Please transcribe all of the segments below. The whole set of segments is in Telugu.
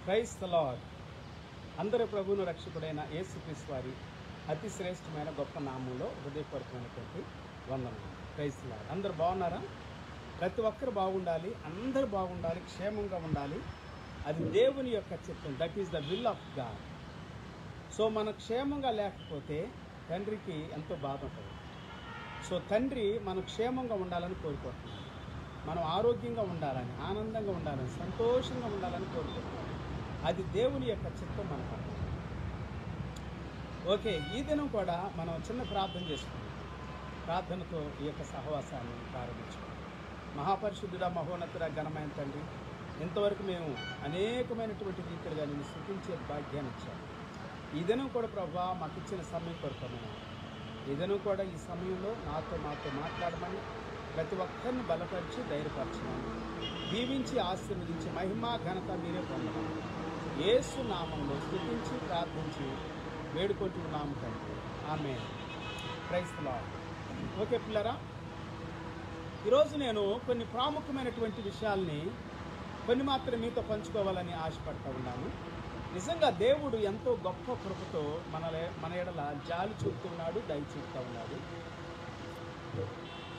Praise the lord. అందరి ప్రభువును రక్షకుడైన యేసుక్రీస్తు వారి అతి శ్రేష్టమైన గొప్ప నామంలో హృదయపూర్వకమైనటువంటి వందనాలు. Praise the lord. అందరు బాగున్నారా? ప్రతి ఒక్కరు బాగుండాలి, అందరు బాగుండాలి, క్షేమంగా ఉండాలి. అది దేవుని యొక్క చిత్తం. That is the will of God. So మనం క్షేమంగా లేకపోతే తండ్రికి ఎంతో బాధ ఉంటుంది. సో తండ్రి మనం క్షేమంగా ఉండాలని కోరుకుంటున్నాడు. మనం ఆరోగ్యంగా ఉండాలని, ఆనందంగా ఉండాలని, సంతోషంగా ఉండాలని కోరుకుంటున్నాడు. అది దేవుని యొక్క చిత్తం మనకు. ఓకే, ఈ దినం కూడా మనం చిన్న ప్రార్థన చేసుకున్నాం. ప్రార్థనతో ఈ యొక్క సహవాసాన్ని ప్రారంభించుకున్నాం. మహాపరిశుద్ధుడ, మహోన్నతుడ, ఘనమైన తండ్రి, ఇంతవరకు మేము అనేకమైనటువంటి రీతిలుగా నేను స్తుతించే భాగ్యాన్ని ఇచ్చాము. ఈ దినం కూడా ప్రభువా మాకు ఇచ్చిన సమయం కొరకమైన ఈ దినం కూడా ఈ సమయంలో మాతో మాట్లాడమని ప్రతి ఒక్కరిని బలపరిచి ధైర్యపరచమని దీవించి ఆశీర్వదించి మహిమ ఘనత మీరే పొందమని యేసు నామంలో స్తుతించి ప్రార్థించి వేడుకుంటున్నాము తండ్రి. Amen. Praise the lord. Okay పిల్లరా, ఈరోజు నేను కొన్ని ప్రాముఖ్యమైనటువంటి విషయాల్ని కొన్ని మాత్రం మీతో పంచుకోవాలని ఆశపడతా ఉన్నాను. నిజంగా దేవుడు ఎంతో గొప్ప కృపతో మన ఎడల జాలి చూపుతున్నాడు, దయ చూపుతూ ఉన్నాడు.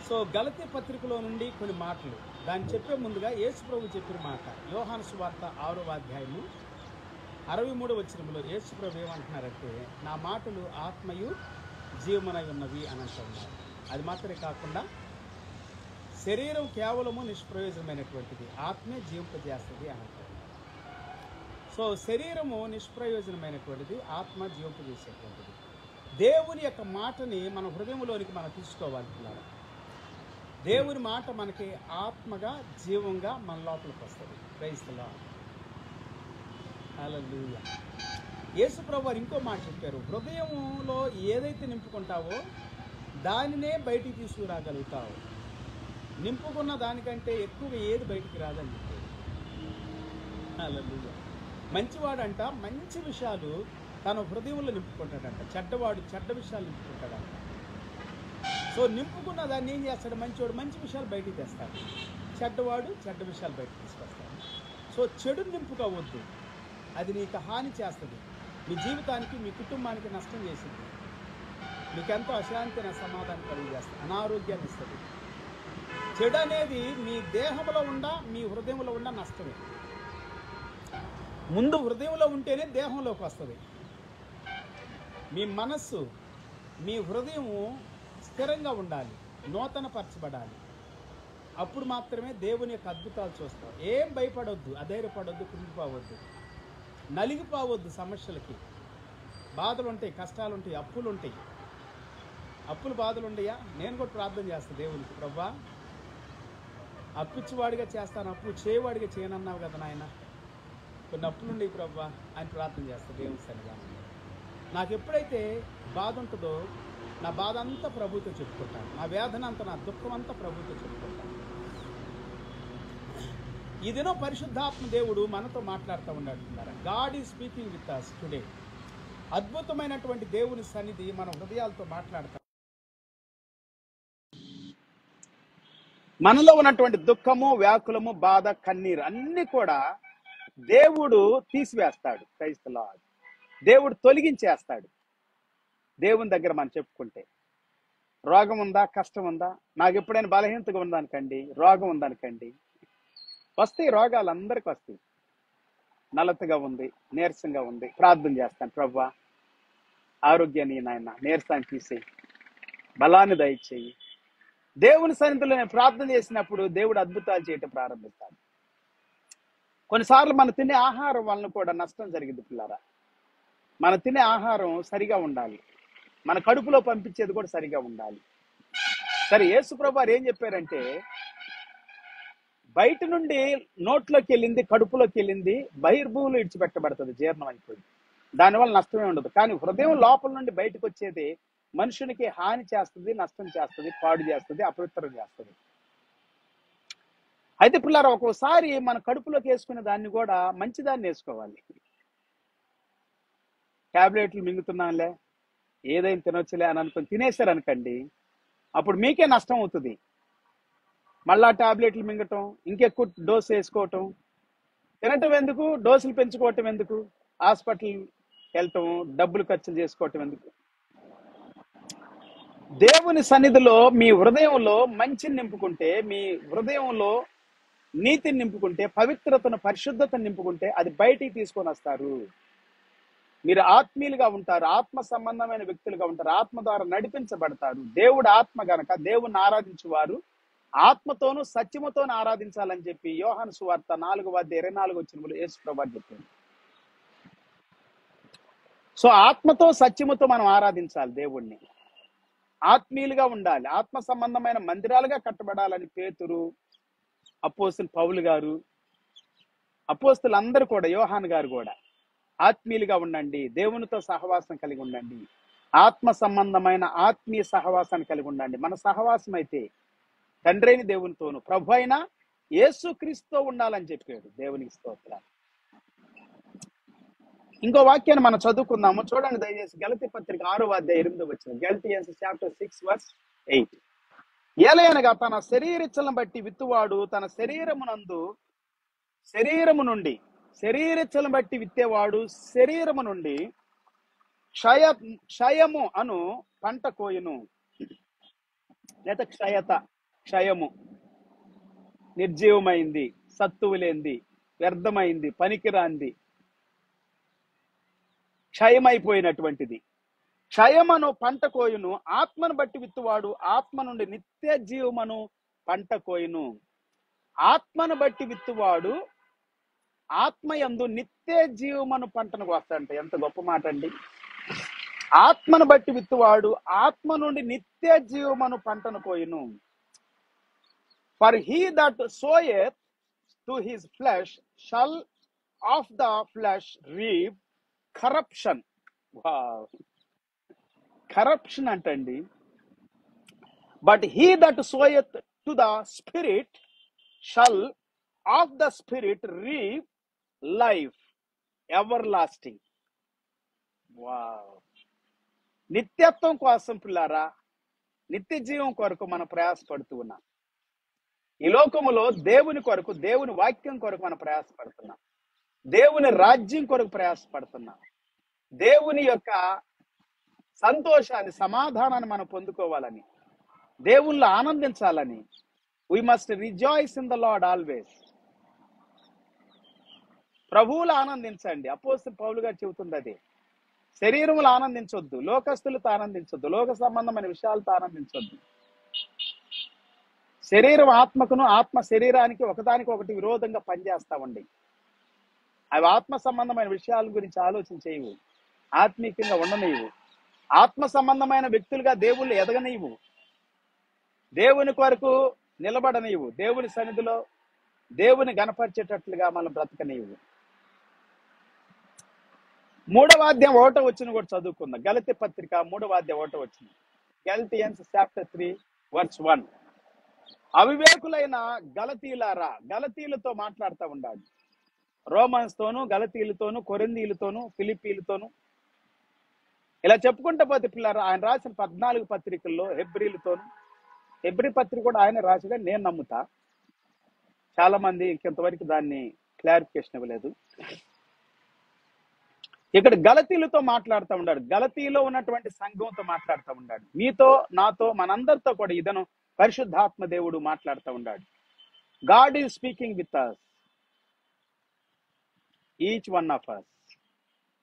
సో గలతీ పత్రికలో నుండి కొన్ని మాటలు దాన్ని చెప్పే ముందుగా యేసు ప్రభు చెప్పిన మాట యోహాను సువార్త 6వ అధ్యాయము 63వ వచనంలో యేసు ప్రభు ఏమంటున్నారంటే, నా మాటలు ఆత్మయు జీవమునై ఉన్నవి అని అంటున్నారు. అది మాత్రమే కాకుండా శరీరం కేవలము నిష్ప్రయోజనమైనటువంటిది, ఆత్మే జీవింపజేస్తుంది అని అంటున్నారు. సో శరీరము నిష్ప్రయోజనమైనటువంటిది, ఆత్మ జీవింపజేసేటువంటిది. దేవుని యొక్క మాటని మన హృదయంలోనికి మనం తీసుకోవాలి పిల్లలు. దేవుని మాట మనకి ఆత్మగా జీవంగా మన లోపలికి వస్తుంది. Praise the lord. Hallelujah. Yesu ప్రభు వారు ఇంకో మాట చెప్పారు, హృదయంలో ఏదైతే నింపుకుంటావో దానినే బయటికి తీసుకురాగలుగుతావు, నింపుకున్న దానికంటే ఎక్కువగా ఏది బయటికి రాదని చెప్పారు. హల్లెలూయా. మంచివాడంట మంచి విషయాలు తన హృదయంలో నింపుకుంటాడంట, చెడ్డవాడు చెడ్డ విషయాలు నింపుకుంటాడంట. సో నింపుకున్న దాన్ని ఏం చేస్తాడు? మంచివాడు మంచి విషయాలు బయటికి తెస్తాడు, చెడ్డవాడు చెడ్డ విషయాలు బయటకు తీసుకొస్తాడు. సో చెడు నింపుకోవద్దు, అది నీకు హాని చేస్తుంది, మీ జీవితానికి మీ కుటుంబానికి నష్టం చేస్తుంది, మీకెంతో అశాంతిని సమాధానం కలిగజేస్తుంది, అనారోగ్యాన్ని ఇస్తుంది. చెడు అనేది మీ దేహంలో ఉండా మీ హృదయంలో ఉన్న నష్టమే. ముందు హృదయంలో ఉంటేనే దేహంలోకి వస్తుంది. మీ మనస్సు మీ హృదయము స్థిరంగా ఉండాలి, నూతన పరచబడాలి. అప్పుడు మాత్రమే దేవుని యొక్క అద్భుతాలు చూస్తాం. ఏం భయపడొద్దు, అధైర్యపడొద్దు, కృంగిపోవద్దు, నలిగిపోవద్దు. సమస్యలకి బాధలు ఉంటాయి, కష్టాలు ఉంటాయి, అప్పులు ఉంటాయి. అప్పులు బాధలు ఉండయా? నేను కూడా ప్రార్థన చేస్తాను దేవునికి, ప్రభువా అప్పిచ్చివాడిగా చేస్తాను, అప్పు చేయవాడిగా చేయనన్నావు కదా నాయన, కొన్ని అప్పులుండే ప్రభువా అని ప్రార్థన చేస్తాను దేవుని సన్నిధానంలో. నాకు ఎప్పుడైతే బాధ ఉంటుందో నా బాధ అంతా ప్రభుతో చెప్పుకుంటాను, నా వేదన అంతా, నా దుఃఖం అంతా ప్రభుతో చెప్పుకుంటాను. ఈ దినం పరిశుద్ధాత్మ దేవుడు మనతో మాట్లాడుతూ ఉన్నాడు. God is speaking with us today. అద్భుతమైనటువంటి దేవుని సన్నిధి మన హృదయాలతో మాట్లాడతాం. మనలో ఉన్నటువంటి దుఃఖము, వ్యాకులము, బాధ, కన్నీరు అన్నీ కూడా దేవుడు తీసివేస్తాడు. Praise the lord. దేవుడు తొలగించేస్తాడు. దేవుని దగ్గర మనం చెప్పుకుంటే, రోగం ఉందా, కష్టం ఉందా, నాకు ఎప్పుడైనా బలహీనతగా ఉందనుకండి, రోగం ఉందనుకండి, వస్తాయి రోగాలు, అందరికీ వస్తాయి. నలతగా ఉంది, నీరసంగా ఉంది, ప్రార్థన చేస్తాను, ప్రభువా ఆరోగ్యాన్ని నాయన నీరసాన్ని తీసేయి, బలాన్ని దయచేయి. దేవుని సన్నిధిలో నేను ప్రార్థన చేసినప్పుడు దేవుడు అద్భుతాలు చేయటం ప్రారంభిస్తాడు. కొన్నిసార్లు మనం తినే ఆహారం వలన కూడా నష్టం జరిగింది పిల్లరా. మనం తినే ఆహారం సరిగా ఉండాలి, మన కడుపులో పంపించేది కూడా సరిగా ఉండాలి. సరే, యేసు ప్రభు వారు ఏం చెప్పారంటే, బయట నుండి నోట్లోకి వెళ్ళింది, కడుపులోకి వెళ్ళింది, బహిర్భూములు ఇడిచిపెట్టబడుతుంది, జీర్ణం అయిపోయింది, దానివల్ల నష్టమే ఉండదు. కానీ హృదయం లోపల నుండి బయటకు వచ్చేది మనుషునికి హాని చేస్తుంది, నష్టం చేస్తుంది, పాడు చేస్తుంది, అపవిత్రం చేస్తుంది. అయితే పిల్లలు ఒక్కోసారి మన కడుపులోకి వేసుకునే దాన్ని కూడా మంచిదాన్ని వేసుకోవాలి. ట్యాబ్లెట్లు మింగుతున్నాంలే, ఏదైనా తినొచ్చులే అని అనుకుని తినేశారనుకోండి, అప్పుడు మీకే నష్టం అవుతుంది. మళ్ళా ట్యాబ్లెట్లు మింగటం, ఇంకెక్కువ డోస్ వేసుకోవటం, తినటం ఎందుకు, డోసులు పెంచుకోవటం ఎందుకు, హాస్పిటల్ వెళ్ళటం, డబ్బులు ఖర్చులు చేసుకోవటం ఎందుకు? దేవుని సన్నిధిలో మీ హృదయంలో మంచిని నింపుకుంటే, మీ హృదయంలో నీతిని నింపుకుంటే, పవిత్రతను పరిశుద్ధతను నింపుకుంటే అది బయటికి తీసుకొని వస్తారు. మీరు ఆత్మీయులుగా ఉంటారు, ఆత్మ సంబంధమైన వ్యక్తులుగా ఉంటారు, ఆత్మ ద్వారా నడిపించబడతారు. దేవుడు ఆత్మ గనక దేవుణ్ణి ఆరాధించువారు ఆత్మతోనూ సత్యముతోనూ ఆరాధించాలని చెప్పి యోహాను సువార్త 4:24 యేసు ప్రభువు చెప్పారు. సో ఆత్మతో సత్యముతో మనం ఆరాధించాలి దేవుణ్ణి, ఆత్మీయులుగా ఉండాలి, ఆత్మ సంబంధమైన మందిరాలుగా కట్టబడాలని పేతురు, అపోస్తులు పౌలు గారు, అపోస్తులందరూ కూడా, యోహాను గారు కూడా ఆత్మీయులుగా ఉండండి, దేవునితో సహవాసం కలిగి ఉండండి, ఆత్మ సంబంధమైన ఆత్మీయ సహవాసాన్ని కలిగి ఉండండి. మన సహవాసం అయితే తండ్రి అయిన దేవునితోను ప్రభు అయిన యేసుక్రీస్తుతో ఉండాలని చెప్పాడు. దేవునికి స్తోత్రాలు. ఇంకో వాక్యాన్ని మనం చదువుకుందాము, చూడండి దయచేసి. గలతీ పత్రిక 6:8 గలతీయన్స్ చాప్టర్ 6:8. ఏలయనగా తన శరీరిచ్చలను బట్టి విత్తువాడు తన శరీరిచ్చలను బట్టి విత్తేవాడు శరీరము నుండి క్షయము అను పంట కోయును. లేదా క్షయము, నిర్జీవమైంది, సత్తువు లేనిది, వ్యర్థమైంది, పనికిరాంది, క్షయమైపోయినటువంటిది. క్షయమను పంట కోయును. ఆత్మను బట్టి విత్తువాడు ఆత్మ నుండి నిత్య జీవమను పంట కోయును. ఆత్మను బట్టి విత్తువాడు ఆత్మయందు నిత్య జీవమను పంటను కోస్తాడంట. ఎంత గొప్ప మాట అండి! ఆత్మను బట్టి విత్తువాడు ఆత్మ నుండి నిత్య జీవమను పంటను కోయును. For he that soweth to his flesh shall of the flesh reap corruption. Corruption అంటండి. But he that soweth to the spirit shall of the spirit reap life everlasting. నిత్యత్వం కోసం పిల్లారా, నిత్య జీవం కొరకు మనం ప్రయాసపడుతూ ఉన్నాం. ఈ లోకములో దేవుని కొరకు, దేవుని వాక్యం కొరకు మనం ప్రయాసపడుతున్నాం, దేవుని రాజ్యం కొరకు ప్రయాసపడుతున్నాం, దేవుని యొక్క సంతోషాన్ని, సమాధానాన్ని మనం పొందుకోవాలని, దేవుళ్ళు ఆనందించాలని. we must rejoice in the Lord always. ప్రభువులు ఆనందించండి. అపోస్తలుడు పౌలు గారు చెబుతుంది అది. శరీరములు ఆనందించొద్దు, లోకస్తులతో ఆనందించొద్దు, లోక సంబంధమైన విషయాలతో ఆనందించొద్దు. శరీరం ఆత్మకును, ఆత్మ శరీరానికి ఒకదానికొకటి విరోధంగా పనిచేస్తా ఉండి అవి ఆత్మ సంబంధమైన విషయాల గురించి ఆలోచన చేయవు, ఆత్మీయంగా ఉండనివ్వు, ఆత్మ సంబంధమైన వ్యక్తులుగా దేవుళ్ళు ఎదగనివ్వు, దేవుని కొరకు నిలబడనివ్వు, దేవుని సన్నిధిలో దేవుని గణపరిచేటట్లుగా మనం బ్రతకనివ్వు. 3:1 కూడా చదువుకుందాం. గలతీ పత్రిక 3:1. గలతీయన్స్ చాప్టర్ 3:1. అవివేకులైన గలతీయులారా, గలతీయులతో మాట్లాడుతూ ఉండాలి. రోమన్స్ తోను, గలతీయులతోను, కొరింథీయులతోను, ఫిలిప్పీలతోను ఇలా చెప్పుకుంటే పోతే పిల్లారా, ఆయన రాసిన 14 పత్రికల్లో హెబ్రీలతోను, హెబ్రీ పత్రిక కూడా ఆయన రాసిగా నేను నమ్ముతా. చాలా మంది ఇంకెంతవరకు దాన్ని క్లారిఫికేషన్ ఇవ్వలేదు. ఇక్కడ గలతీలతో మాట్లాడుతూ ఉన్నాడు, గలతీలో ఉన్నటువంటి సంఘంతో మాట్లాడుతూ ఉన్నాడు, మీతో, నాతో, మనందరితో కూడా ఇదను పరిశుద్ధాత్మ దేవుడు మాట్లాడుతూ ఉన్నాడు. God is speaking with us, each one of us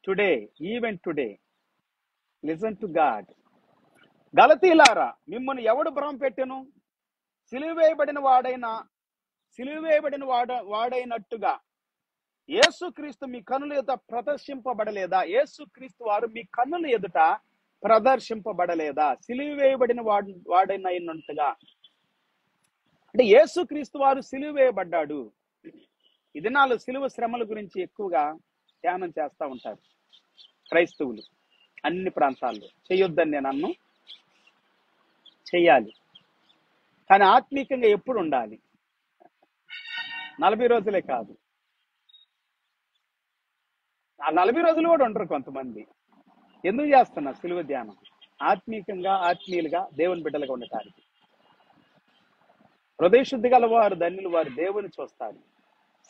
today, even today. Listen to God. గలతీలారా, మిమ్మల్ని ఎవడు భ్రమ పెట్టెను? సిలువేయబడిన వాడైనట్టుగా యేసుక్రీస్తు మీ కన్నుల ఎదుట ప్రదర్శింపబడలేదా? యేసుక్రీస్తు వారు మీ కన్నుల ఎదుట ప్రదర్శింపబడలేదా? సిలువ వేయబడిన వాడైనట్టుగా అంటే యేసుక్రీస్తు వారు సిలువ వేయబడ్డాడు. ఈ దినాలు సిలువ శ్రమల గురించి ఎక్కువగా ధ్యానం చేస్తూ ఉంటారు క్రైస్తవులు అన్ని ప్రాంతాల్లో. చేయొద్దని నేను అన్ను, చెయ్యాలి, కానీ ఆత్మీయంగా ఎప్పుడు ఉండాలి. 40 రోజులే కాదు, ఆ 40 రోజులు కూడా ఉంటారు కొంతమంది. ఎందుకు చేస్తున్నారు సిలువ ధ్యానం? ఆత్మీయులుగా దేవుని బిడ్డలుగా ఉండటానికి. హృదయ శుద్ధి గల వారు ధన్యులు, వారు దేవుని చూస్తారు.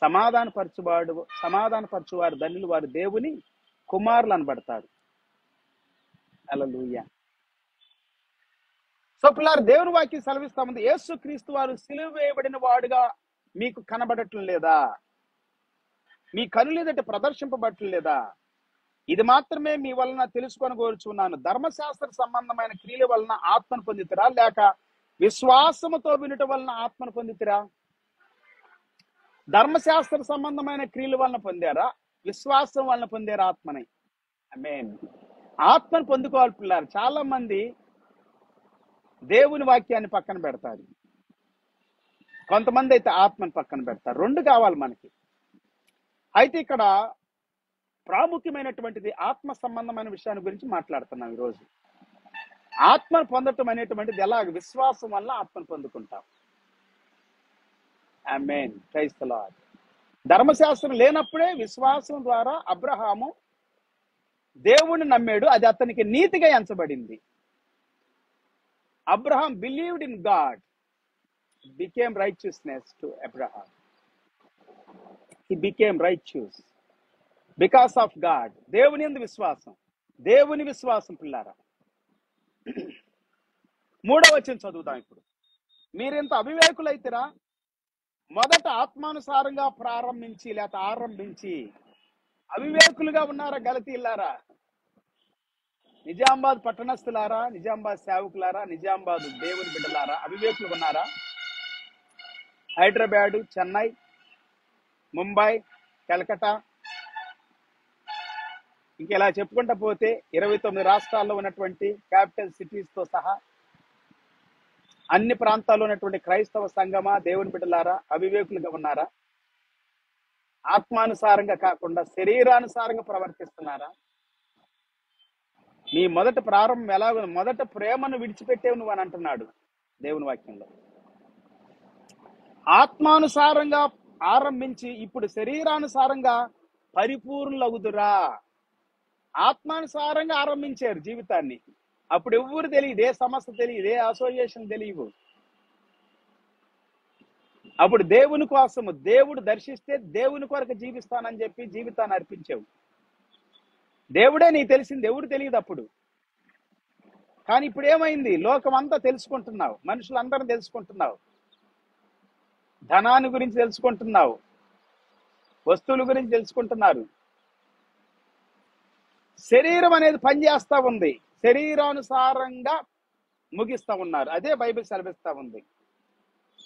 సమాధానపరచువారు ధన్యులు, వారు దేవుని కుమారులు అనబడతారు. హల్లెలూయా. సో పిల్లలు, దేవుని వాక్యం సెలవిస్తా ఉంది, యేసు క్రీస్తు వారు సిలువ వేయబడిన వాడుగా మీకు కనబడటం లేదా? మీ కనులెదుట ప్రదర్శింపబడటం లేదా? ఇది మాత్రమే మీ వలన తెలుసుకొని కోరుచున్నాను, ధర్మశాస్త్ర సంబంధమైన క్రియల వలన ఆత్మను పొందితిరా, లేక విశ్వాసముతో వినుట వలన ఆత్మను పొందితిరా? ధర్మశాస్త్ర సంబంధమైన క్రియల వలన పొందారా, విశ్వాసం వలన పొందారా ఆత్మని? ఆమేన్. ఆత్మను పొందుకోవాలి పిల్లలు. చాలా మంది దేవుని వాక్యాన్ని పక్కన పెడతారు, కొంతమంది అయితే ఆత్మని పక్కన పెడతారు. రెండు కావాలి మనకి. అయితే ఇక్కడ ప్రాముఖ్యమైనటువంటిది ఆత్మ సంబంధమైన విషయాన్ని గురించి మాట్లాడుతున్నాం ఈరోజు. ఆత్మను పొందటం అనేటువంటిది ఎలాగ? విశ్వాసం వల్ల ఆత్మను పొందుకుంటాం. ఆమేన్. Praise the lord. ధర్మశాస్త్రం లేనప్పుడే విశ్వాసం ద్వారా అబ్రహాము దేవుణ్ణి నమ్మాడు, అది అతనికి నీతిగా ఎంచబడింది. Abraham believed in God, became righteousness to Abraham. He became righteous because of God. దేవుని యందు విశ్వాసం, దేవుని విశ్వాసం పిల్లారా. 3వ వచనం చదువుదాం ఇప్పుడు. మీరెంత అవివేకులైతేరా, మొదట ఆత్మానుసారంగా ఆరంభించి అవివేకులుగా ఉన్నారా గలతీలారా? నిజామాబాద్ పట్టణస్థులారా, నిజామాబాద్ సేవకులారా, నిజామాబాద్ దేవుని బిడ్డలారా, అవివేకులు ఉన్నారా? హైదరాబాదు, చెన్నై, ముంబై, కలకటా, ఇంకెలా చెప్పుకుంటా పోతే 29 రాష్ట్రాల్లో ఉన్నటువంటి క్యాపిటల్ సిటీస్ తో సహా అన్ని ప్రాంతాల్లో ఉన్నటువంటి క్రైస్తవ సంఘమా, దేవుని బిడ్డలారా, అవివేకులుగా ఉన్నారా? ఆత్మానుసారంగా కాకుండా శరీరానుసారంగా ప్రవర్తిస్తున్నారా? నీ మొదట ప్రారంభం ఎలాగో, మొదట ప్రేమను విడిచిపెట్టేవు నువ్వు అని అంటున్నాడు దేవుని వాక్యంలో. ఆత్మానుసారంగా ఆరంభించి ఇప్పుడు శరీరానుసారంగా పరిపూర్ణులగుదురా. ఆత్మానుసారంగా ఆరంభించారు జీవితాన్ని, అప్పుడు ఎవ్వరు తెలియదు, ఏ సమస్య తెలియదు, ఏ అసోసియేషన్ తెలియవు. అప్పుడు దేవుని కోసము, దేవుడు దర్శిస్తే దేవుని కొరకు జీవిస్తానని చెప్పి జీవితాన్ని అర్పించావు. దేవుడే నీకు తెలిసింది, ఎవరు తెలియదు అప్పుడు. కానీ ఇప్పుడు ఏమైంది? లోకం అంతా తెలుసుకుంటున్నావు, మనుషులందరూ తెలుసుకుంటున్నావు, ధనాన్ని గురించి తెలుసుకుంటున్నావు, వస్తువుల గురించి తెలుసుకుంటున్నారు. శరీరం అనేది పనిచేస్తా ఉంది, శరీరానుసారంగా ముగిస్తా ఉన్నారు. అదే బైబిల్ సెలవిస్తా ఉంది.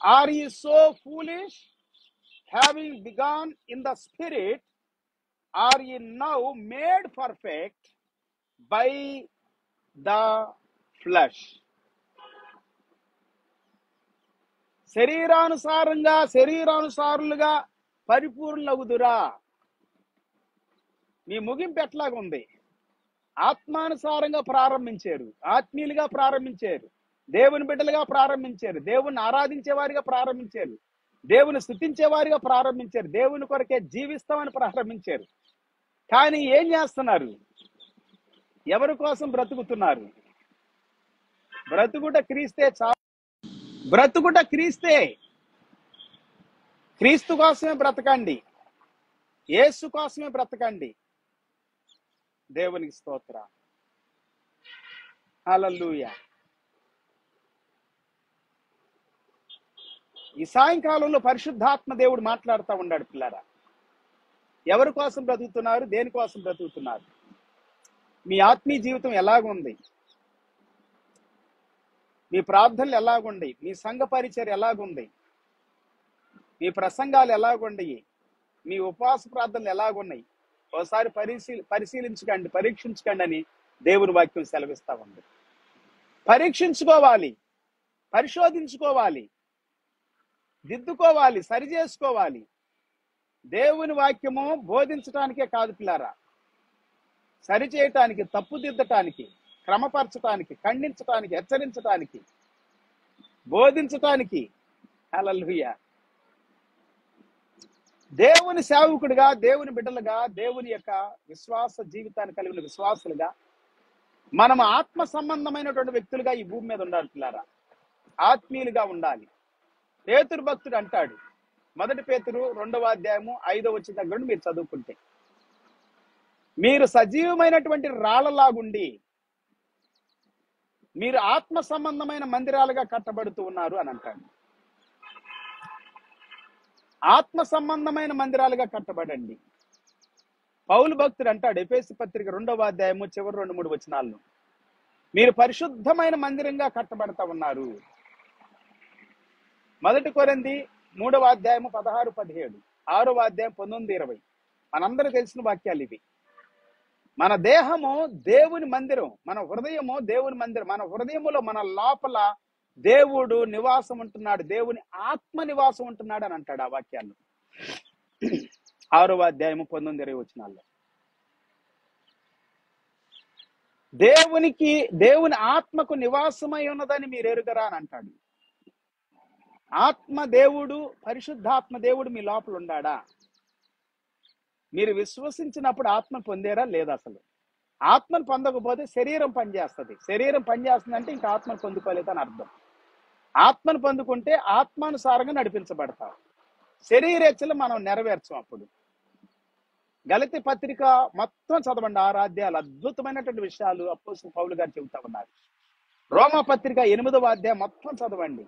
Are you so foolish, having begun in the spirit, are you now made perfect by the flesh. శరీరానుసారులుగా పరిపూర్ణులగుదురా. మీ ముగింపు ఎట్లాగా ఉంది? ఆత్మానుసారంగా ప్రారంభించారు, ఆత్మీయులుగా ప్రారంభించారు, దేవుని బిడ్డలుగా ప్రారంభించారు, దేవుని ఆరాధించే వారిగా ప్రారంభించారు, దేవుని స్తుతించే వారిగా ప్రారంభించారు, దేవుని కొరకే జీవిస్తామని ప్రారంభించారు. కానీ ఏం చేస్తున్నారు? ఎవరి కోసం బ్రతుకుతున్నారు? బ్రతుకుట క్రీస్తే చాలు. బ్రతుకుట క్రీస్తే. క్రీస్తు కోసమే బ్రతకండి, యేసు కోసమే బ్రతకండి. దేవునికి స్తోత్ర. హల్లెలూయా. ఈ సాయంకాలంలో పరిశుద్ధాత్మ దేవుడు మాట్లాడుతూ ఉన్నాడు పిల్లరా. ఎవరి కోసం బ్రతుకుతున్నారు? దేనికోసం బ్రతుకుతున్నారు? మీ ఆత్మీయ జీవితం ఎలాగుంది? మీ ప్రార్థనలు ఎలాగుండి? మీ సంఘ పరిచర్య ఎలాగుంది? మీ ప్రసంగాలు ఎలాగుండయి? మీ ఉపవాస ప్రార్థనలు ఎలాగున్నాయి? ఒకసారి పరిశీలించకండి, పరీక్షించకండి అని దేవుని వాక్యం సెలవిస్తా ఉంది. పరీక్షించుకోవాలి, పరిశోధించుకోవాలి, దిద్దుకోవాలి, సరి చేసుకోవాలి. దేవుని వాక్యము బోధించటానికే కాదు పిల్లారా, సరి చేయటానికి, తప్పుదిద్దటానికి, క్రమపరచటానికి, ఖండించటానికి, హెచ్చరించటానికి, బోధించటానికి. హల్లెలూయా. దేవుని సేవకుడిగా, దేవుని బిడ్డలుగా, దేవుని యొక్క విశ్వాస జీవితాన్ని కలిగిన విశ్వాసులుగా మనం ఆత్మ సంబంధమైనటువంటి వ్యక్తులుగా ఈ భూమి మీద ఉండాలి పిల్లారా. ఆత్మీయులుగా ఉండాలి. పేతురు భక్తుడు అంటాడు, మొదటి పేతురు 2వ అధ్యాయము 5వ వచనం దగ్గర నుండి మీరు చదువుకుంటే, మీరు సజీవమైనటువంటి రాళ్లలాగుండి మీరు ఆత్మ సంబంధమైన మందిరాలుగా కట్టబడుతూ ఉన్నారు అని అంటాడు. ఆత్మ సంబంధమైన మందిరాలుగా కట్టబడండి. పౌలు భక్తుడు అంటాడు ఎఫెసీ పత్రిక 2వ అధ్యాయము చివరి 2-3 వచనాల్లో, మీరు పరిశుద్ధమైన మందిరంగా కట్టబడతా ఉన్నారు. మొదటి కొరింథీ 3వ అధ్యాయము 16-17, 6వ అధ్యాయం 19-20 మనందరూ తెలిసిన వాక్యాలు ఇవి. మన దేహము దేవుని మందిరం, మన హృదయము దేవుని మందిరం. మన హృదయములో మన లోపల దేవుడు నివాసం ఉంటున్నాడు, దేవుని ఆత్మ నివాసం ఉంటున్నాడు అని అంటాడు ఆ వాక్యాల్లో. 6వ అధ్యాయము 19-20 వచనాల్లో దేవుని ఆత్మకు నివాసమై ఉన్నదని మీరు ఎరుగరా అని అంటాడు. ఆత్మ దేవుడు, పరిశుద్ధాత్మ దేవుడు మీ లోపల ఉండాడా? మీరు విశ్వసించినప్పుడు ఆత్మను పొందారా లేదా? అసలు ఆత్మను పొందకపోతే శరీరం పనిచేస్తుంది. శరీరం పనిచేస్తుందంటే ఇంకా ఆత్మను పొందుకోలేదు అని అర్థం. ఆత్మను పొందుకుంటే ఆత్మానుసారంగా నడిపించబడతాం. శరీరేచ్ఛలు మనం నెరవేర్చాం. అప్పుడు గలతీ పత్రిక మొత్తం చదవండి, 6 అధ్యాయాలు అద్భుతమైనటువంటి విషయాలు అపోస్తలుడు పౌలు గారు చెబుతా ఉన్నారు. రోమా పత్రిక 8వ అధ్యాయం మొత్తం చదవండి,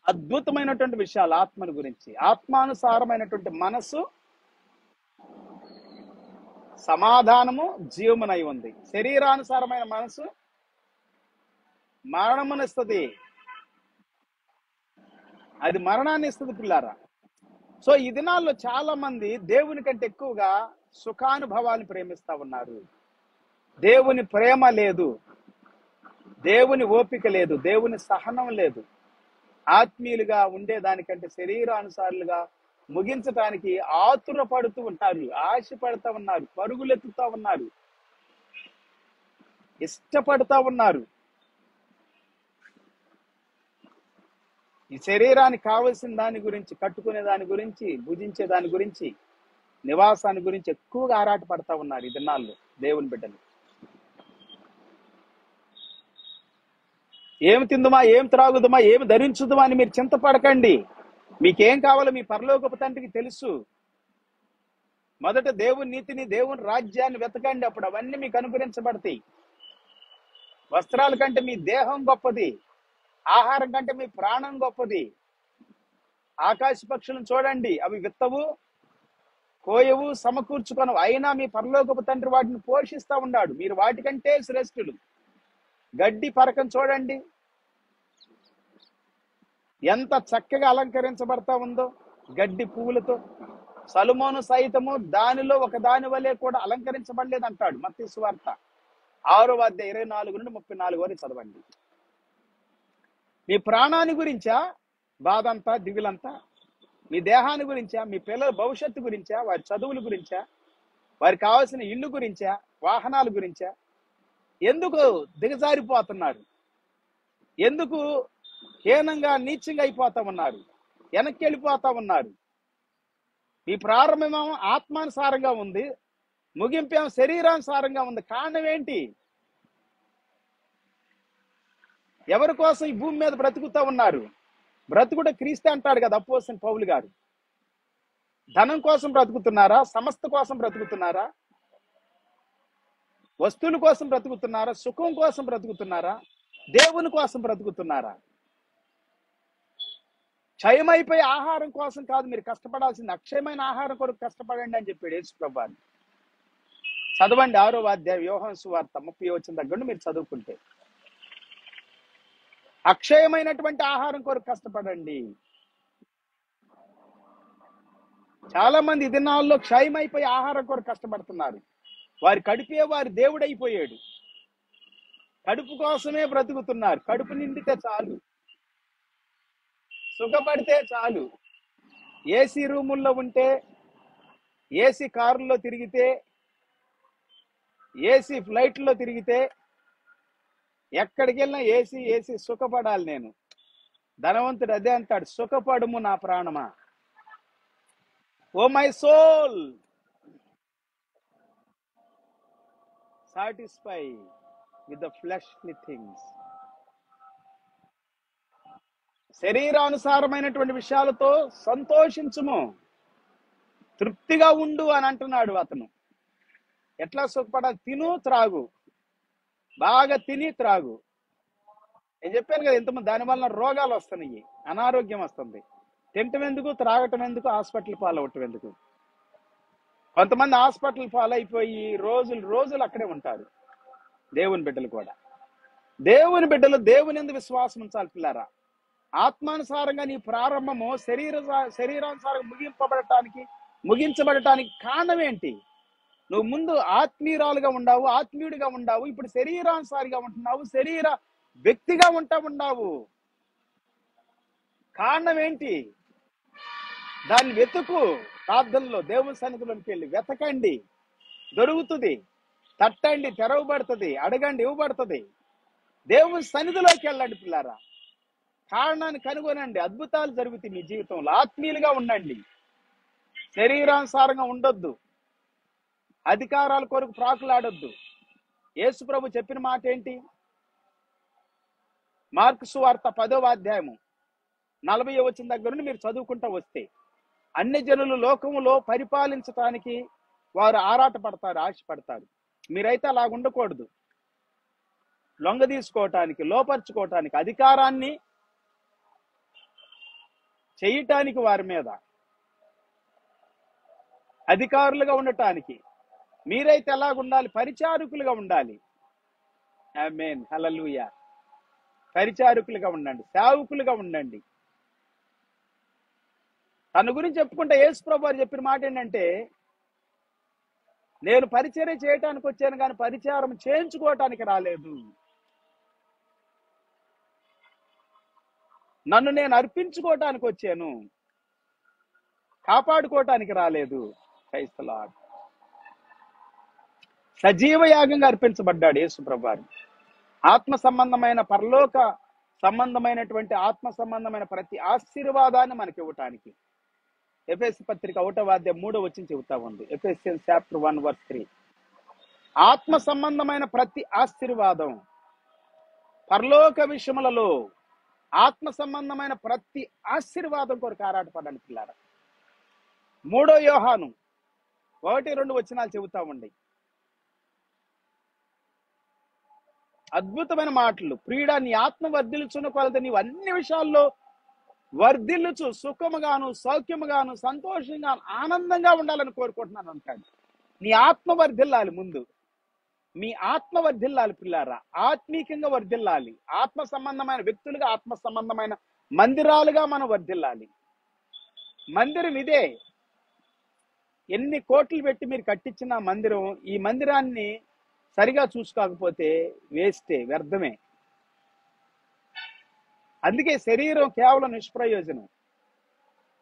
అద్భుతమైనటువంటి విషయాలు ఆత్మను గురించి. ఆత్మానుసారమైనటువంటి మనసు సమాధానము జీవమునై ఉంది, శరీరానుసారమైన మనసు మరణమునిస్తుంది. అది మరణాన్ని ఇస్తుంది పిల్లారా. సో ఈ దినాల్లో చాలా మంది దేవుని కంటే ఎక్కువగా సుఖానుభవాన్ని ప్రేమిస్తా ఉన్నారు. దేవుని ప్రేమ లేదు, దేవుని ఓపిక లేదు, దేవుని సహనం లేదు. ఆత్మీయులుగా ఉండేదానికంటే శరీరానుసారులుగా ముగించటానికి ఆతుర పడుతూ ఉన్నారు, ఆశ పడుతూ ఉన్నారు, పరుగులెత్తుతా ఉన్నారు, ఇష్టపడతా ఉన్నారు. ఈ శరీరానికి కావలసిన దాని గురించి, కట్టుకునే దాని గురించి, భుజించే దాని గురించి, నివాసాన్ని గురించి ఎక్కువగా ఆరాట పడతా ఉన్నారు ఈ దినాల్లో దేవుని బిడ్డలు. ఏమి తిందుమా, ఏం త్రాగుదుమా, ఏమి ధరించుదుమా అని మీరు చింతపడకండి. మీకేం కావాలో మీ పరలోకపు తండ్రికి తెలుసు. మొదట దేవుని నీతిని, దేవుని రాజ్యాన్ని వెతకండి, అప్పుడు అవన్నీ మీకు అనుగ్రహించబడతాయి. వస్త్రాల కంటే మీ దేహం గొప్పది, ఆహారం కంటే మీ ప్రాణం గొప్పది. ఆకాశ పక్షులను చూడండి, అవి విత్తవు, కోయవు, సమకూర్చుకొనవు, అయినా మీ పరలోకపు తండ్రి వాటిని పోషిస్తా ఉన్నాడు. మీరు వాటికంటే శ్రేష్ఠులు. గడ్డి పరకం చూడండి ఎంత చక్కగా అలంకరించబడతా ఉందో గడ్డి పువ్వులతో. సొలొమోను సైతము దానిలో ఒక దాని వలె కూడా అలంకరించబడలేదు అంటాడు మత్తయి సువార్త 6వ అధ్యాయం 24-34 వరకు చదవండి. మీ ప్రాణాన్ని గురించా బాధంతా, దిగులంతా? మీ దేహాన్ని గురించా? మీ పిల్లల భవిష్యత్తు గురించా? వారి చదువుల గురించా? వారికి కావాల్సిన ఇల్లు గురించా? వాహనాల గురించా? ఎందుకు దిగజారిపోతున్నారు? ఎందుకు హీనంగా, నీచంగా అయిపోతా ఉన్నారు? వెనక్కి వెళ్ళిపోతా ఉన్నారు. మీ ప్రారంభమేమో ఆత్మానుసారంగా ఉంది, ముగింపేమో శరీరానుసారంగా ఉంది. కారణం ఏంటి? ఎవరి కోసం ఈ భూమి మీద బ్రతుకుతా ఉన్నారు? బ్రతుకుట క్రీస్తు అంటాడు కదా అపోస్తలుడు పౌలు గారు. ధనం కోసం బ్రతుకుతున్నారా? సమస్త కోసం బ్రతుకుతున్నారా? వస్తువుల కోసం బ్రతుకుతున్నారా? సుఖం కోసం బ్రతుకుతున్నారా? దేవుని కోసం బ్రతుకుతున్నారా? క్షయమైపోయే ఆహారం కోసం కాదు మీరు కష్టపడాల్సింది, అక్షయమైన ఆహారం కొరకు కష్టపడండి అని చెప్పాడు యేసు ప్రభువు. చదవండి 6వ అధ్యాయం యోహాను సువార్త 30వ వచనం దగ్గర మీరు చదువుకుంటే, అక్షయమైనటువంటి ఆహారం కొరకు కష్టపడండి. చాలా మంది ఈ దినాల్లో క్షయమైపోయి ఆహారం కొరకు కష్టపడుతున్నారు. వారి కడుపే వారి దేవుడైపోయాడు. కడుపు కోసమే బ్రతుకుతున్నారు. కడుపు నిండితే చాలు, సుఖపడితే చాలు. ఏసీ రూముల్లో ఉంటే, ఏసీ కారుల్లో తిరిగితే, ఏసీ ఫ్లైట్లో తిరిగితే, ఎక్కడికి వెళ్ళినా ఏసీ ఏసీ సుఖపడాలి. నేను ధనవంతుడు అదే అంటాడు, సుఖపడుము నా ప్రాణమా, oh my soul satisfy with the fleshly things. శరీరానుసారమైనటువంటి విషయాలతో సంతోషించుము, తృప్తిగా ఉండు అని అంటున్నాడు అతను. ఎట్లా సుఖపడాలి? తిను త్రాగు, బాగా తిని త్రాగు. నేను చెప్పాను కదా ఇంతమంది, దానివల్ల రోగాలు వస్తున్నాయి, అనారోగ్యం వస్తుంది. తినటం ఎందుకు, త్రాగటం ఎందుకు, హాస్పిటల్ పాలవటం ఎందుకు? కొంతమంది హాస్పిటల్ పాలైపోయి రోజులు అక్కడే ఉంటారు. దేవుని బిడ్డలు కూడా, దేవుని బిడ్డలు దేవుని యందు విశ్వాసం ఉంచాలి పిల్లారా. ఆత్మానుసారంగా నీ ప్రారంభము శరీరానుసారంగా ముగించబడటానికి కారణం ఏంటి? నువ్వు ముందు ఆత్మీయురాలుగా ఉండావు, ఆత్మీయుడిగా ఉండావు. ఇప్పుడు శరీరానుసారిగా ఉంటున్నావు, శరీర వ్యక్తిగా ఉన్నావు. కారణం ఏంటి? దాన్ని వెతుకు. ప్రార్థనలో దేవుని సన్నిధిలోకి వెళ్ళి వెతకండి, దొరుకుతుంది. తట్టండి, తెరవబడుతుంది. అడగండి, ఇవ్వబడుతుంది. దేవుని సన్నిధిలోకి వెళ్ళండి పిల్లారా. కారణాన్ని కనుగొనండి, అద్భుతాలు జరుగుతాయి మీ జీవితంలో. ఆత్మీయులుగా ఉండండి, శరీరానుసారంగా ఉండొద్దు, అధికారాల కొరకు ప్రాకులాడొద్దు. యేసు ప్రభు చెప్పిన మాట ఏంటి? మార్కు సువార్త 10వ అధ్యాయము 40వ వచనం దగ్గర నుండి మీరు చదువుకుంటా వస్తే, అన్ని జనులు లోకములో పరిపాలించటానికి వారు ఆరాటపడతారు, ఆశపడతారు. మీరైతే అలా ఉండకూడదు. లొంగ తీసుకోవటానికి, లోపరుచుకోవటానికి, అధికారాన్ని చేయటానికి, వారి మీద అధికారులుగా ఉండటానికి మీరైతే ఎలాగుండాలి? పరిచారకులుగా ఉండాలి. ఆమేన్, హల్లెలూయా. పరిచారకులుగా ఉండండి, సేవకులుగా ఉండండి. తన గురించి చెప్పుకుంటే యేసు ప్రభు వారు చెప్పిన మాట ఏంటంటే, నేను పరిచర్య చేయటానికి వచ్చాను కానీ పరిచారం చేయించుకోవటానికి రాలేదు. నన్ను నేను అర్పించుకోవటానికి వచ్చాను, కాపాడుకోవటానికి రాలేదు. Praise the lord. సజీవ యాగంగా అర్పించబడ్డాడు యేసు ప్రభు వారు. ఆత్మ సంబంధమైన, పరలోక సంబంధమైనటువంటి, ఆత్మ సంబంధమైన ప్రతి ఆశీర్వాదాన్ని మనకి ఇవ్వటానికి. ఎఫెసీ పత్రిక 1వ అధ్యాయం 3వ వచనం చెబుతా ఉంది. Ephesians chapter 1 verse 3. ఆత్మ సంబంధమైన ప్రతి ఆశీర్వాదం, పరలోక విషయములలో ఆత్మ సంబంధమైన ప్రతి ఆశీర్వాదం కొరకు ఆరాటపడండి పిల్లారా. 3వ యోహాను 1-2 వచనాలు చెబుతా ఉండి, అద్భుతమైన మాటలు. ప్రియుడా, నీ ఆత్మ వర్ధిల్చున్న కొలది నీవు అన్ని విషయాల్లో వర్ధిల్లుచు సుఖముగాను, సౌఖ్యముగాను, సంతోషంగాను, ఆనందంగా ఉండాలని కోరుకుంటున్నాను అంటాడు. నీ ఆత్మ వర్ధిల్లాలి. ముందు మీ ఆత్మ వర్ధిల్లాలి పిల్లారా. ఆత్మీకంగా వర్ధిల్లాలి. ఆత్మ సంబంధమైన వ్యక్తులుగా, ఆత్మ సంబంధమైన మందిరాలుగా మనం వర్ధిల్లాలి. మందిరం ఇదే. ఎన్ని కోట్లు పెట్టి మీరు కట్టించిన మందిరం, ఈ మందిరాన్ని సరిగా చూసుకోకపోతే వేస్టే, వ్యర్థమే. అందుకే శరీరం కేవలం నిష్ప్రయోజనం.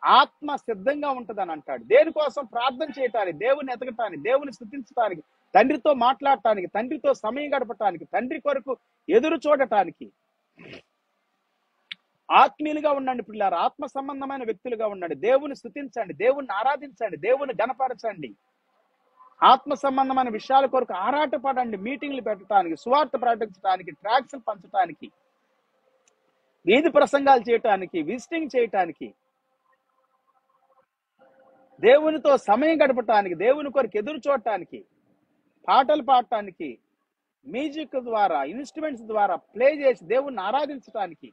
ఆత్మ సిద్ధంగా ఉంటుందని అంటాడు. దేనికోసం? ప్రార్థన చేయటానికి, దేవుని ఎతకటానికి, దేవుని స్తుతించడానికి, తండ్రితో మాట్లాడటానికి, తండ్రితో సమయం గడపటానికి, తండ్రి కొరకు ఎదురు చూడటానికి. ఆత్మీయులుగా ఉండండి పిల్లారు. ఆత్మ సంబంధమైన వ్యక్తులుగా ఉండండి. దేవుని స్తుతించండి, దేవుని ఆరాధించండి, దేవుని గణపరచండి. ఆత్మ సంబంధమైన విషయాల కొరకు ఆరాటపడండి. మీటింగ్లు పెట్టడానికి, సువార్త ప్రకటించడానికి, ట్రాక్స్లు పంచడానికి, వీధి ప్రసంగాలు చేయటానికి, విజిటింగ్ చేయటానికి, దేవునితో సమయం గడపటానికి, దేవుని కొరకు ఎదురు చూడటానికి, పాటలు పాడటానికి, మ్యూజిక్ ద్వారా, ఇన్స్ట్రుమెంట్స్ ద్వారా ప్లే చేసి దేవుణ్ణి ఆరాధించటానికి,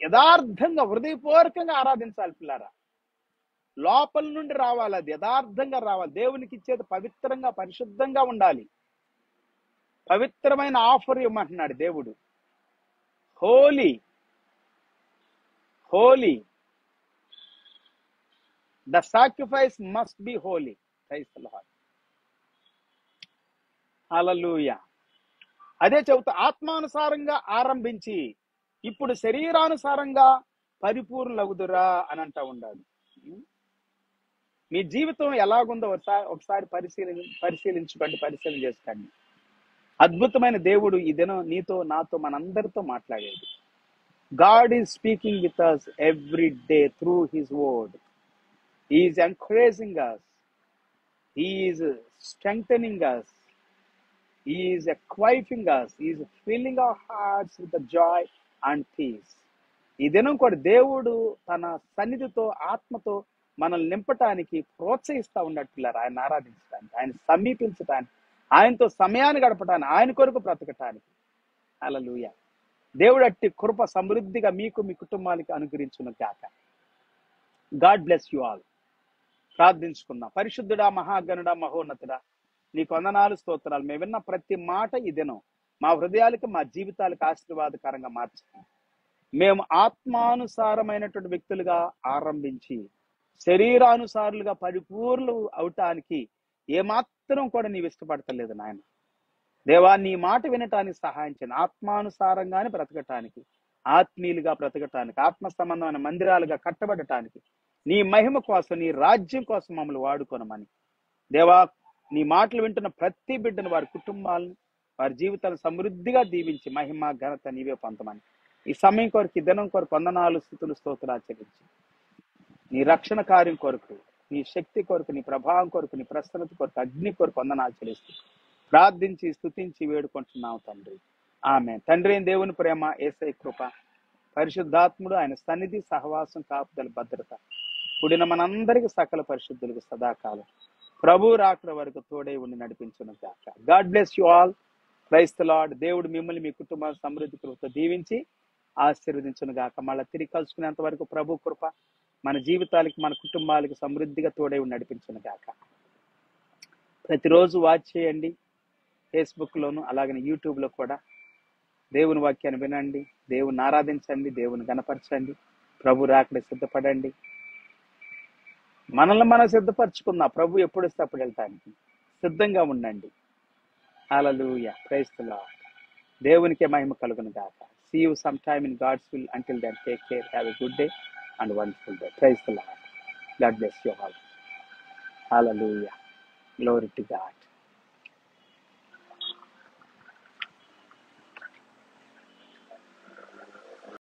యథార్థంగా హృదయపూర్వకంగా ఆరాధించాలి పిల్లారా. లోపల నుండి రావాలి, అది యథార్థంగా రావాలి. దేవునికి ఇచ్చేది పవిత్రంగా, పరిశుద్ధంగా ఉండాలి. పవిత్రమైన ఆఫర్ ఇవ్వమంటున్నాడు దేవుడు. Holy, holy, the sacrifice must be holy. Praise the lord. Hallelujah. అదే చెబుతా, ఆత్మానుసారంగా ఆరంభించి ఇప్పుడు శరీరానుసారంగా పరిపూర్ణులగుదురా అని అంటా ఉండాలి. మీ జీవితం ఎలాగుందో ఒకసారి పరిశీలించుకోండి, పరిశీలన చేసుకోండి. అద్భుతమైన దేవుడు ఈ దినం నీతో, నాతో, మనందరితో మాట్లాడేది. God is speaking with us every day through His word. He is encouraging us. He is strengthening us. He is equipping us. He is filling our hearts with the joy and peace. ఈ దినం కూడా దేవుడు తన సన్నిధితో ఆత్మతో మనల్ని నింపటానికి ప్రోత్సహిస్తూ ఉన్నట్టు ఆయన ఆరాధించడానికి, ఆయన సమీపించటానికి, ఆయనతో సమయాన్ని గడపటానికి, ఆయన కొరకు బ్రతకటానికి. హల్లెలూయా. దేవుడు అట్టి కృప సమృద్ధిగా మీకు మీ కుటుంబానికి అనుగ్రహించును గాక. God bless you all. ప్రార్థించుకుందాం. పరిశుద్ధుడా, మహాగణుడా, మహోన్నతుడా, నీకు వందనాలు, స్తోత్రాలు. మేము విన్న ప్రతి మాట ఈ దినం మా హృదయాలకు మా జీవితాలకు ఆశీర్వాదకరంగా మార్చండి. మేము ఆత్మానుసారమైనటువంటి వ్యక్తులుగా ఆరంభించి శరీరానుసారులుగా పరిపూర్ణులు అవటానికి ఏమాత్రం కూడా నీవు ఇష్టపడతలేదు నాయన. దేవా, నీ మాట వినటానికి సహాయం చేయండి. ఆత్మానుసారంగానే బ్రతకటానికి, ఆత్మీయులుగా బ్రతకటానికి, ఆత్మ సంబంధమైన మందిరాలుగా కట్టబడటానికి, నీ మహిమ కోసం, నీ రాజ్యం కోసం మమ్మల్ని వాడుకోనమని దేవా, నీ మాటలు వింటున్న ప్రతి బిడ్డను, వారి కుటుంబాలను, వారి జీవితాలను సమృద్ధిగా దీవించి మహిమ ఘనత నీవే పొందమని ఈ సమయం కొరకు, ఈ దినం కొరకు వందనాలు, స్తుతులు, స్తోత్రాలు చెల్లించి నీ రక్షణ కార్యం కొరకు, నీ శక్తి కొరకు, నీ ప్రభావం కొరకు, నీ ప్రసన్నత కొరకు, అగ్ని కొరకు వందనాలు చెల్లిస్తూ ప్రార్థించి స్తుతించి వేడుకుంటున్నావు తండ్రి. ఆమేన్. తండ్రి అయిన దేవుని ప్రేమ, యేసయ్య కృప, పరిశుద్ధాత్ముడు ఆయన సన్నిధి, సహవాసం, కాపుదల, భద్రత కూడిన మనందరికీ సకల పరిశుద్ధులకు సదాకాలం ప్రభు రాకడ వరకు తోడై ఉండి నడిపించును గాక. God bless you all. Praise the lord. దేవుడు మిమ్మల్ని మీ కుటుంబాల సమృద్ధి కృపతో దీవించి ఆశీర్వదించును గాక. మళ్ళీ తిరిగి కలుసుకునేంత వరకు ప్రభు కృప మన జీవితాలకి, మన కుటుంబాలకి సమృద్ధిగా తోడై ఉండి నడిపించును గాక. ప్రతిరోజు వాచ్ చేయండి, ఫేస్బుక్లోను అలాగనే యూట్యూబ్లో కూడా. దేవుని వాక్యాన్ని వినండి, దేవుని ఆరాధించండి, దేవుని గణపరచండి, ప్రభు రాకడ సిద్ధపడండి. మనల్ని మనం సిద్ధపరచుకున్నా ప్రభు ఎప్పుడు వస్తే అప్పుడు వెళ్ళటానికి సిద్ధంగా ఉండండి. హల్లెలూయా. Praise the lord. దేవునికే మహిమ కలుగును గాక. See you sometime in God's will. Until then, take care. Have a good day and wonderful day. Praise the Lord. God bless you all. Hallelujah. Glory to God.